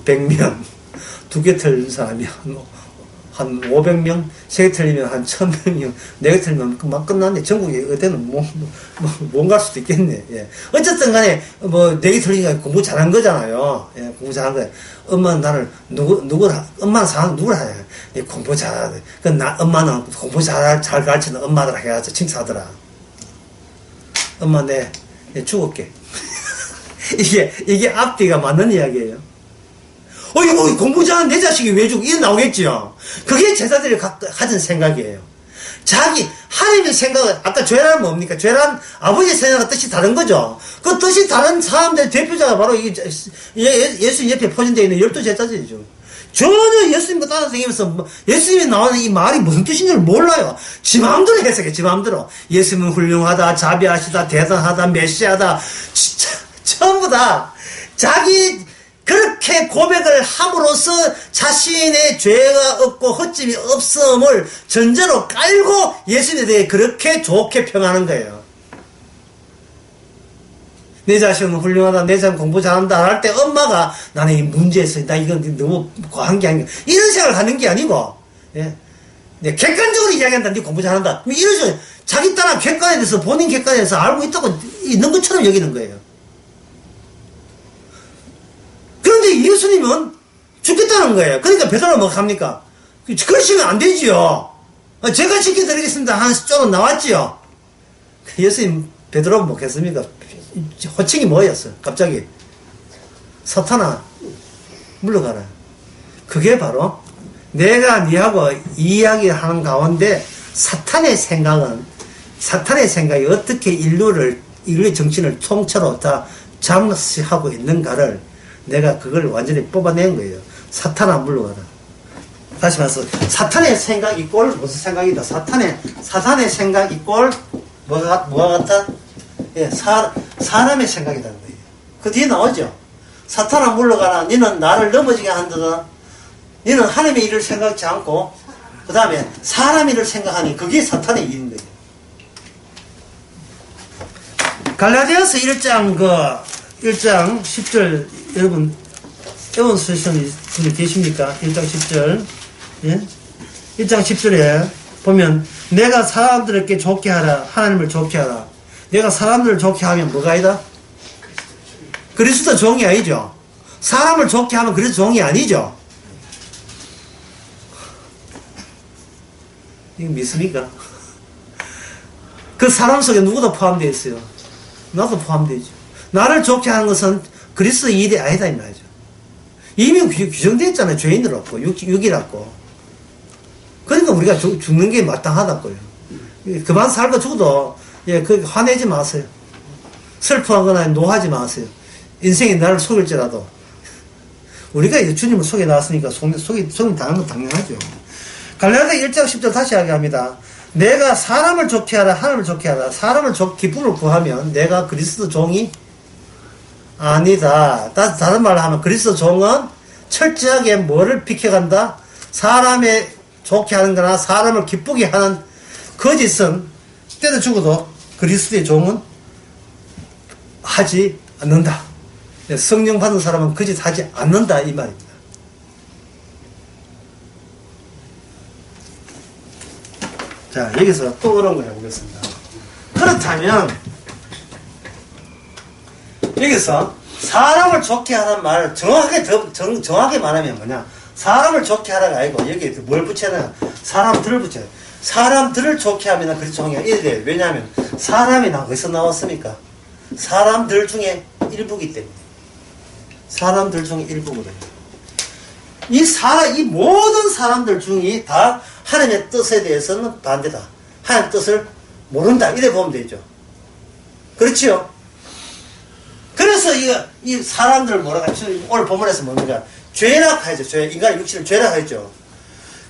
100명. 2개 틀린 사람이 한 500명, 3개 틀리면 한 1000명, 4개 틀리면 막 끝났네. 전국에 어디는 못 갈 수도 있겠네. 예. 어쨌든 간에, 4개 틀리니까 공부 잘한 거잖아요. 예, 공부 잘한 거예요. 엄마는 나를, 엄마는 사람 누구라 해? 예, 공부 잘하네. 엄마는 공부 잘 가르치는 엄마들아 해가지고 칭찬하더라. 엄마, 내 죽을게. 이게 앞뒤가 맞는 이야기예요. 이거 공부 잘하는 내 자식이 왜 죽어? 이게 나오겠죠. 그게 제자들이 가진 생각이에요. 하나님의 생각은, 아까 죄란 뭡니까? 죄란 아버지의 생각과 뜻이 다른 거죠. 그 뜻이 다른 사람들의 대표자가 바로 예수님 옆에 포진되어 있는 12제자들이죠. 전혀 예수님과 따라다니면서 예수님이 나오는 이 말이 무슨 뜻인 줄 몰라요. 지 마음대로 해석해, 지 마음대로. 예수님은 훌륭하다, 자비하시다, 대단하다, 메시아다. 진짜, 전부 다 그렇게 고백을 함으로써 자신의 죄가 없고 헛짐이 없음을 전제로 깔고 예수님에 대해 그렇게 좋게 평하는 거예요. 내 자식은 훌륭하다, 내 자식은 공부 잘한다 할 때 엄마가 나는 이 문제에서 나 이건 너무 과한 게 아니고 이런 생각을 하는 게 아니고, 예. 객관적으로 이야기한다. 네 공부 잘한다. 이러죠. 자기 딸은 객관에 대해서 본인 객관에 대해서 알고 있다고 있는 것처럼 여기는 거예요. 그런데 예수님은 죽겠다는 거예요. 그러니까 베드로가 뭐 합니까? 그러시면 안 되지요. 제가 지켜드리겠습니다 하는 쪽은 나왔지요. 예수님 베드로가 뭐 했습니까? 호칭이 뭐였어요? 갑자기 사탄아 물러가라. 그게 바로 내가 니하고 이야기하는 가운데 사탄의 생각이 어떻게 인류의 정신을 통째로 다 장악하고 있는가를 내가 그걸 완전히 뽑아낸 거예요. 사탄아 물러가라. 다시 말해서 사탄의 생각 이꼴 무슨 생각이다. 사탄의 생각 이꼴 뭐가 같다? 예, 사람의 생각이라는 거예요. 그 뒤에 나오죠. 사탄아 물러가라. 너는 나를 넘어지게 한다다. 너는 하나님의 일을 생각지 않고 그 다음에 사람이를 생각하니 그게 사탄의 일인 거예요. 갈라디아서 1장 10절 여러분 애원 쓰시는 분이 계십니까? 1장 10절. 예? 1장 10절에 보면 내가 사람들에게 좋게 하라. 하나님을 좋게 하라. 내가 사람들을 좋게 하면 뭐가 아니다? 그리스도 종이 아니죠. 사람을 좋게 하면 그리스도 종이 아니죠. 이거 믿습니까? 그 사람 속에 누구도 포함되어 있어요. 나도 포함되죠. 나를 좋게 하는 것은 그리스도 일이 아니다 이 말이죠. 이미 규정되어 있잖아요. 죄인들었고 육이랐고. 그러니까 우리가 죽는 게 마땅하다고요. 그만 살고 죽어도 그 화내지 마세요. 슬퍼하거나 노하지 마세요. 인생이 나를 속일지라도 우리가 이제 주님을 속에 나왔으니까 속임 당하는 건 당연하죠. 갈라디아 1장 10절 다시 이야기합니다. 내가 사람을 좋게 하라. 하나님을 좋게 하라. 사람을 기쁨을 구하면 내가 그리스도 종이 아니다. 다른 말로 하면 그리스도 종은 철저하게 뭐를 비켜간다? 사람의 좋게 하는 거나 사람을 기쁘게 하는 거짓은 때려 죽어도 그리스도의 종은 하지 않는다. 성령 받은 사람은 거짓 하지 않는다 이 말입니다. 자, 여기서 또 그런 걸 해보겠습니다. 그렇다면 여기서 사람을 좋게 하는 말을 정확하게 말하면 뭐냐? 사람을 좋게 하라가 아니고 여기에 뭘 붙여야 사람들을 붙여야 사람들을 좋게 하면 그렇게 종이야. 이래 돼요. 왜냐하면 사람이 어디서 나왔습니까? 사람들 중에 일부기 때문에. 사람들 중에 일부거든요. 이 모든 사람들 중에 다 하나님의 뜻에 대해서는 반대다. 하나님의 뜻을 모른다. 이래 보면 되죠. 그렇지요? 그래서 이 사람들을 뭐라고 하죠? 오늘 본문에서 뭡니까? 죄라고 하죠. 인간의 육신을 죄라고 하죠.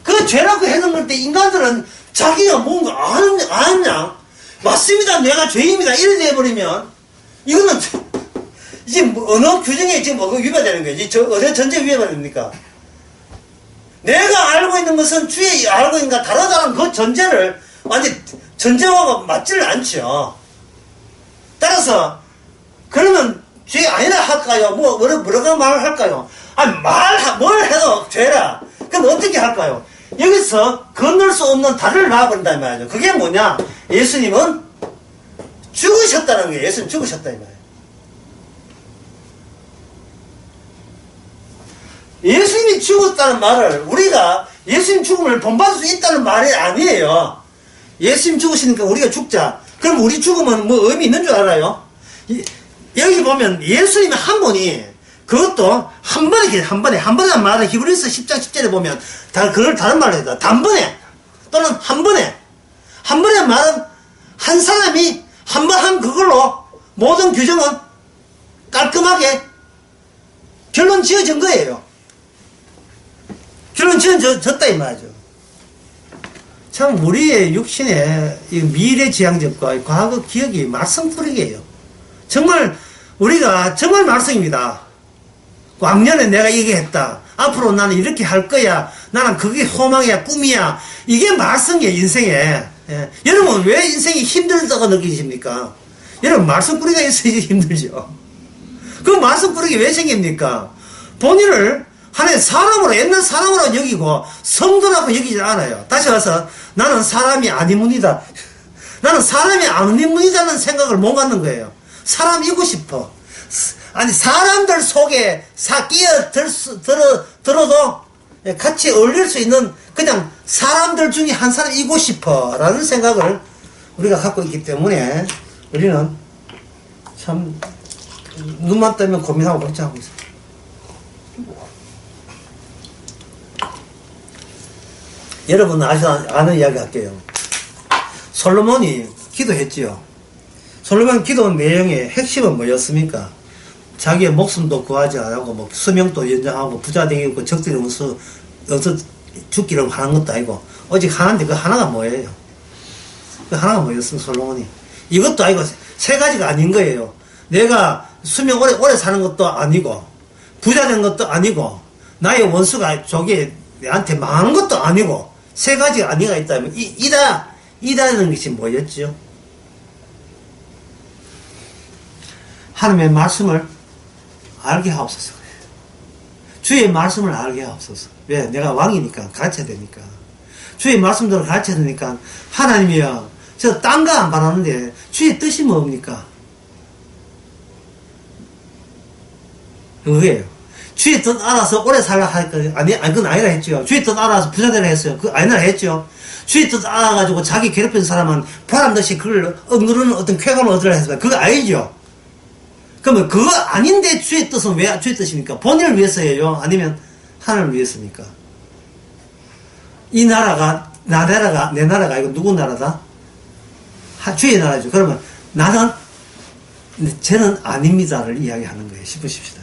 그 죄라고 해놓은 때 인간들은 자기가 뭔가 아느냐? 맞습니다. 내가 죄입니다. 이래 돼버리면 이거는 이제 어느 규정에 지금 뭐가 위반되는 거예요? 어느 전제 위반됩니까? 내가 알고 있는 것은 주의 알고 있는 것과 다르다는 그 전제를 완전 전제와 맞지를 않죠. 따라서 그러면 죄 아니라 할까요? 뭐라고 말을 할까요? 뭘 해도 죄라. 그럼 어떻게 할까요? 여기서 건널 수 없는 다리를 놔버린다 이 말이죠. 그게 뭐냐? 예수님은 죽으셨다는 거예요. 예수님 죽으셨다 이 말이에요. 예수님이 죽었다는 말을 우리가 예수님 죽음을 본받을 수 있다는 말이 아니에요. 예수님 죽으시니까 우리가 죽자. 그럼 우리 죽음은 뭐 의미 있는 줄 알아요? 여기 보면 예수님의 한 분이 그것도 한 번에 말을 히브리서 10장 10절에 보면 그걸 다른 말로 해요. 단번에 또는 한 번에 말은 한 사람이 한 번 한 그걸로 모든 규정은 깔끔하게 결론 지어진 거예요. 결론 지어졌다 이 말이죠. 참 우리의 육신의 미래지향적과 과거 기억이 말썽꾸러기예요. 정말 우리가 정말 말썽입니다. 왕년에 내가 얘기했다. 앞으로 나는 이렇게 할 거야. 나는 그게 소망이야, 꿈이야. 이게 말썽이에요, 인생에. 예. 여러분 왜 인생이 힘들다고 느끼십니까? 여러분 말썽꾸러기가 있어야지 힘들죠. 그 말썽꾸러기 왜 생깁니까? 본인을 하나의 사람으로, 옛날 사람으로 여기고 성도라고 여기지 않아요. 다시 와서 나는 사람이 아니문이다. 나는 사람이 아니문이다는 생각을 못 갖는 거예요. 사람이고 싶어. 아니 사람들 속에 들어도 같이 어울릴 수 있는 그냥 사람들 중에 한 사람이고 싶어 라는 생각을 우리가 갖고 있기 때문에 우리는 참 눈만 뜨면 고민하고 걱정하고 있어요. 여러분 아는 이야기 할게요. 솔로몬이 기도했지요. 솔로몬 기도 내용의 핵심은 뭐였습니까? 자기의 목숨도 구하지 않고 뭐 수명도 연장하고 부자 되고 적들이 어서 죽기를 하는 것도 아니고 오직 하나인데 그 하나가 뭐예요? 그 하나가 뭐였습니까? 솔로몬이 이것도 아니고 세 가지가 아닌 거예요. 내가 수명 오래 사는 것도 아니고 부자 된 것도 아니고 나의 원수가 저기 내한테 망한 것도 아니고 세 가지 안위가 있다면 이다는 것이 뭐였죠? 하나님의 말씀을 알게 하옵소서. 주의 말씀을 알게 하옵소서. 왜? 내가 왕이니까 가르쳐야 되니까. 주의 말씀대로 가르쳐야 되니까 하나님이여 저 딴 거 안 바라는데 주의 뜻이 뭡니까? 그거예요. 주의 뜻 알아서 오래 살라 할까? 아니, 그건 아니라 했죠. 주의 뜻 알아서 부자 되라 했어요. 그거 아니라 했죠. 주의 뜻 알아가지고 자기 괴롭힌 사람은 보란듯이 그걸 억누르는 어떤 쾌감을 얻으라 했어요. 그거 아니죠. 그러면 그거 아닌데 주의 뜻은 왜 주의 뜻입니까? 본인을 위해서예요? 아니면 하나님을 위해서입니까? 이 나라가, 내 나라가 이거 누구 나라다? 주의 나라죠. 그러면 나는, 쟤는 아닙니다를 이야기하는 거예요. 싶으십시다.